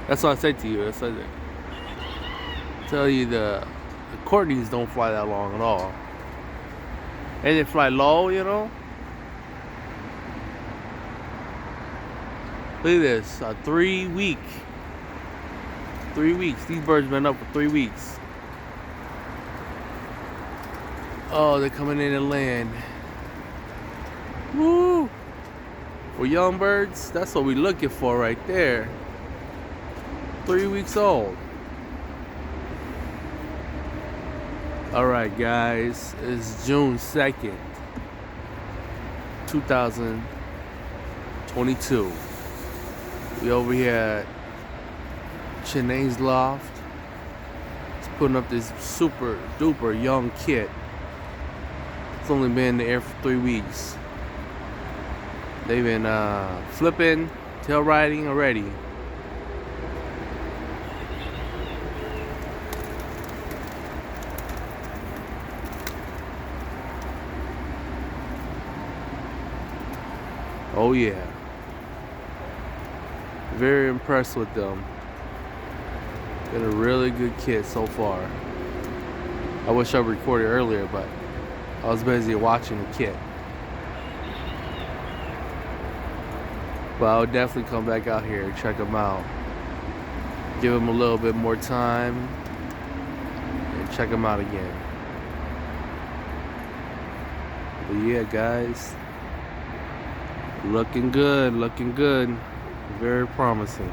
That's what I said to you. That's what I tell you the Courtneys don't fly that long at all. And they fly low, you know. Look at this, 3 week. 3 weeks. These birds been up for 3 weeks. Oh, they're coming in and land. Woo! For young birds, that's what we're looking for right there. 3 weeks old. Alright guys, it's June 2nd, 2022. We over here at Chinese Loft. It's putting up this super duper young kit. It's only been in the air for 3 weeks. They've been flipping, tail riding already. Oh yeah. Very impressed with them. Been a really good kit so far. I wish I recorded earlier, but I was busy watching the kit. But I'll definitely come back out here and check them out. Give them a little bit more time and check them out again. But yeah, guys, looking good, looking good. Very promising.